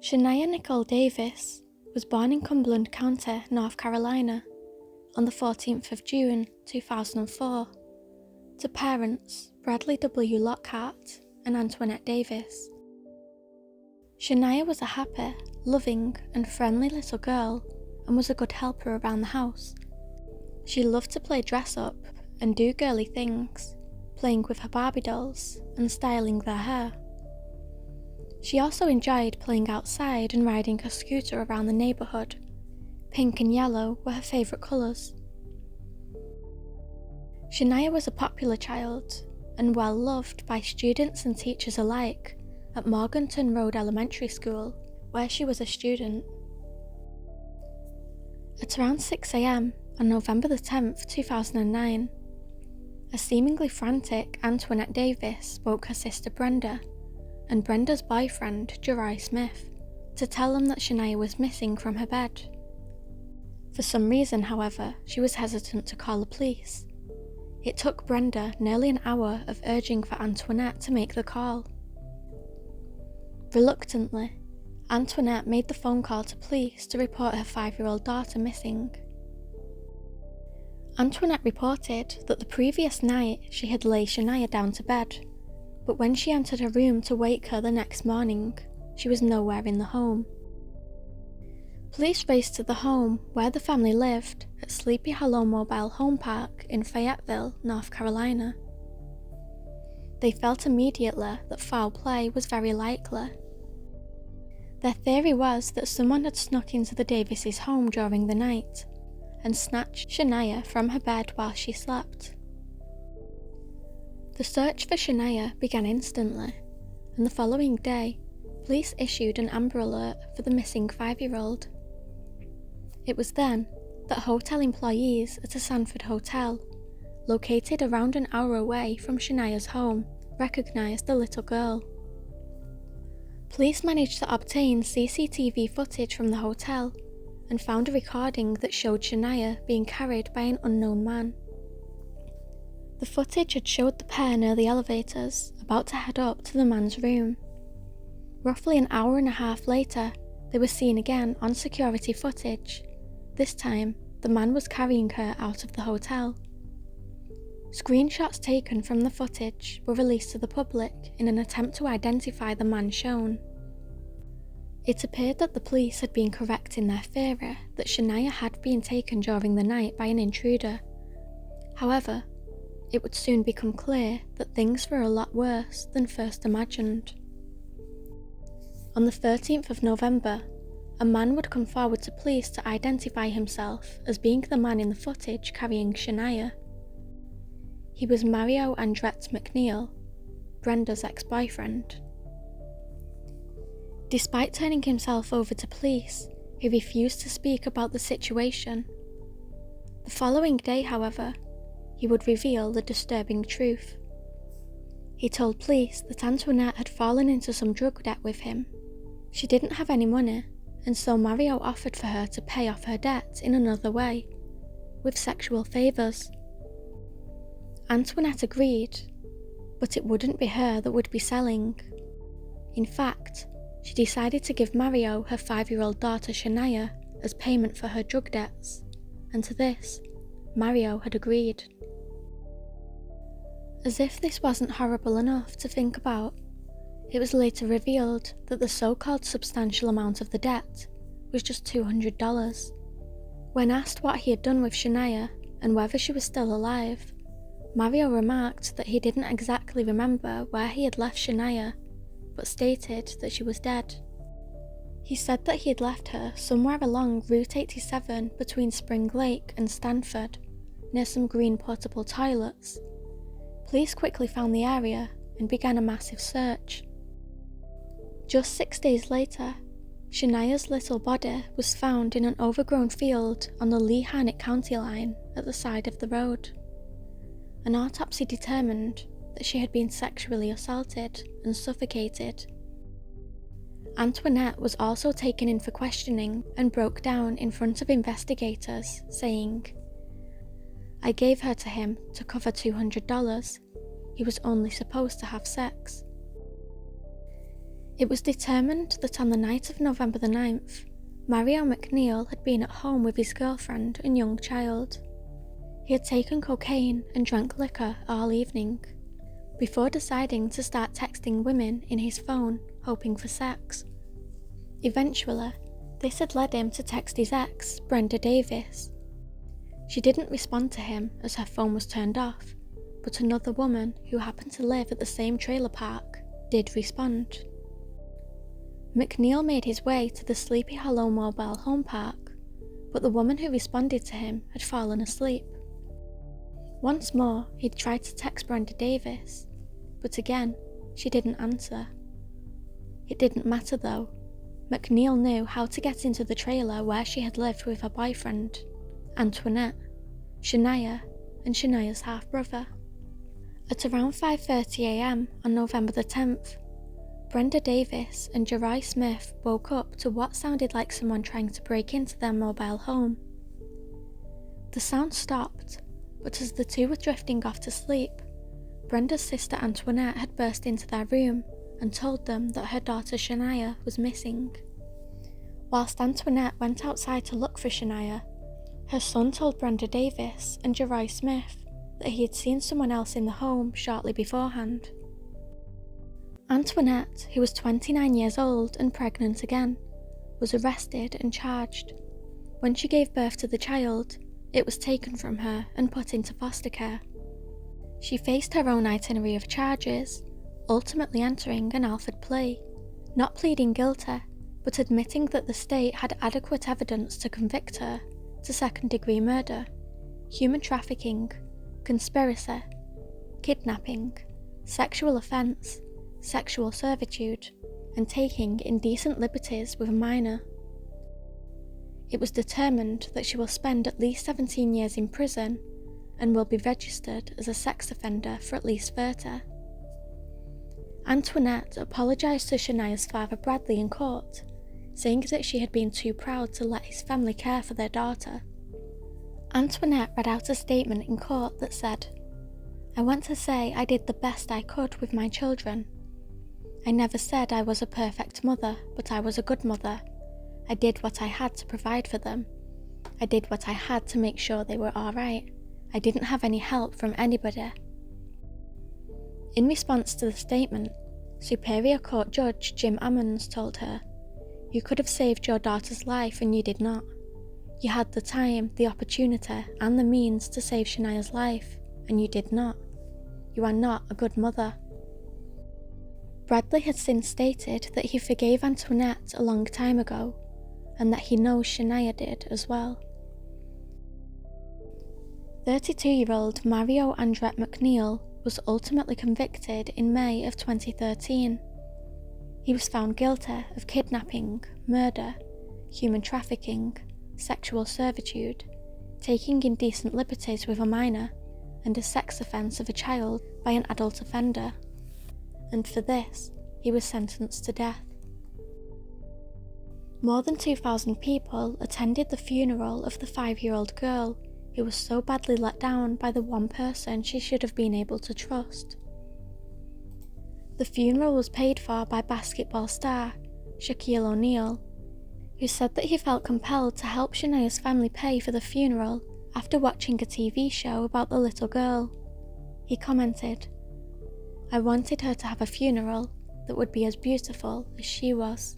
Shaniya Nicole Davis was born in Cumberland County, North Carolina, on the 14th of June 2004, to parents Bradley W. Lockhart and Antoinette Davis. Shaniya was a happy, loving and friendly little girl and was a good helper around the house. She loved to play dress up and do girly things, playing with her Barbie dolls and styling their hair. She also enjoyed playing outside and riding her scooter around the neighbourhood. Pink and yellow were her favourite colours. Shaniya was a popular child and well loved by students and teachers alike at Morganton Road Elementary School, where she was a student. At around 6 a.m. on November the 10th, 2009, a seemingly frantic Antoinette Davis woke her sister Brenda and Brenda's boyfriend, Jeri Smith, to tell them that Shaniya was missing from her bed. For some reason, however, she was hesitant to call the police. It took Brenda nearly an hour of urging for Antoinette to make the call. Reluctantly, Antoinette made the phone call to police to report her 5-year-old daughter missing. Antoinette reported that the previous night she had laid Shaniya down to bed, but when she entered her room to wake her the next morning, she was nowhere in the home. Police raced to the home where the family lived at Sleepy Hollow Mobile Home Park in Fayetteville, North Carolina. They felt immediately that foul play was very likely. Their theory was that someone had snuck into the Davises' home during the night and snatched Shaniya from her bed while she slept. The search for Shaniya began instantly, and the following day, police issued an Amber Alert for the missing 5-year-old. It was then that hotel employees at a Sanford hotel, located around an hour away from Shaniya's home, recognised the little girl. Police managed to obtain CCTV footage from the hotel and found a recording that showed Shaniya being carried by an unknown man. The footage had showed the pair near the elevators, about to head up to the man's room. Roughly an hour and a half later, they were seen again on security footage. This time, the man was carrying her out of the hotel. Screenshots taken from the footage were released to the public in an attempt to identify the man shown. It appeared that the police had been correct in their theory that Shaniya had been taken during the night by an intruder. However, it would soon become clear that things were a lot worse than first imagined. On the 13th of November, a man would come forward to police to identify himself as being the man in the footage carrying Shaniya. He was Mario Andretz McNeil, Brenda's ex-boyfriend. Despite turning himself over to police, he refused to speak about the situation. The following day, however, he would reveal the disturbing truth. He told police that Antoinette had fallen into some drug debt with him. She didn't have any money, and so Mario offered for her to pay off her debt in another way, with sexual favours. Antoinette agreed, but it wouldn't be her that would be selling. In fact, she decided to give Mario her 5-year-old daughter Shaniya as payment for her drug debts, and to this, Mario had agreed. As if this wasn't horrible enough to think about, it was later revealed that the so-called substantial amount of the debt was just $200. When asked what he had done with Shaniya and whether she was still alive, Mario remarked that he didn't exactly remember where he had left Shaniya, but stated that she was dead. He said that he had left her somewhere along Route 87 between Spring Lake and Stanford, near some green portable toilets. Police quickly found the area and began a massive search. Just 6 days later, Shaniya's little body was found in an overgrown field on the Lee-Harnett County line at the side of the road. An autopsy determined that she had been sexually assaulted and suffocated. Antoinette was also taken in for questioning and broke down in front of investigators, saying, "I gave her to him to cover $200. He was only supposed to have sex." It was determined that on the night of November the 9th, Mario McNeil had been at home with his girlfriend and young child. He had taken cocaine and drank liquor all evening, before deciding to start texting women in his phone, hoping for sex. Eventually, this had led him to text his ex, Brenda Davis. She didn't respond to him as her phone was turned off, but another woman who happened to live at the same trailer park did respond. McNeil made his way to the Sleepy Hollow mobile home park, but the woman who responded to him had fallen asleep. Once more, he'd tried to text Brenda Davis, but again, she didn't answer. It didn't matter though. McNeil knew how to get into the trailer where she had lived with her boyfriend, Antoinette, Shaniya, and Shaniya's half-brother. At around 5:30 a.m. on November the 10th, Brenda Davis and Jerai Smith woke up to what sounded like someone trying to break into their mobile home. The sound stopped, but as the two were drifting off to sleep, Brenda's sister Antoinette had burst into their room and told them that her daughter Shaniya was missing. Whilst Antoinette went outside to look for Shaniya, her son told Brenda Davis and Jerai Smith that he had seen someone else in the home shortly beforehand. Antoinette, who was 29 years old and pregnant again, was arrested and charged. When she gave birth to the child, it was taken from her and put into foster care. She faced her own itinerary of charges, ultimately entering an Alford plea, not pleading guilty, but admitting that the state had adequate evidence to convict her to second-degree murder, human trafficking, conspiracy, kidnapping, sexual offence, sexual servitude, and taking indecent liberties with a minor. It was determined that she will spend at least 17 years in prison and will be registered as a sex offender for at least 30. Antoinette apologised to Shaniya's father Bradley in court, saying that she had been too proud to let his family care for their daughter. Antoinette read out a statement in court that said, "I want to say I did the best I could with my children. I never said I was a perfect mother, but I was a good mother. I did what I had to provide for them. I did what I had to make sure they were alright. I didn't have any help from anybody." In response to the statement, Superior Court Judge Jim Ammons told her, "You could have saved your daughter's life and you did not. You had the time, the opportunity, and the means to save Shaniya's life, and you did not. You are not a good mother." Bradley had since stated that he forgave Antoinette a long time ago, and that he knows Shaniya did as well. 32-year-old Mario Andret McNeil was ultimately convicted in May of 2013. He was found guilty of kidnapping, murder, human trafficking, sexual servitude, taking indecent liberties with a minor, and a sex offence of a child by an adult offender. And for this, he was sentenced to death. More than 2,000 people attended the funeral of the 5-year-old girl who was so badly let down by the one person she should have been able to trust. The funeral was paid for by basketball star Shaquille O'Neal, who said that he felt compelled to help Shaniya's family pay for the funeral after watching a TV show about the little girl. He commented, "I wanted her to have a funeral that would be as beautiful as she was."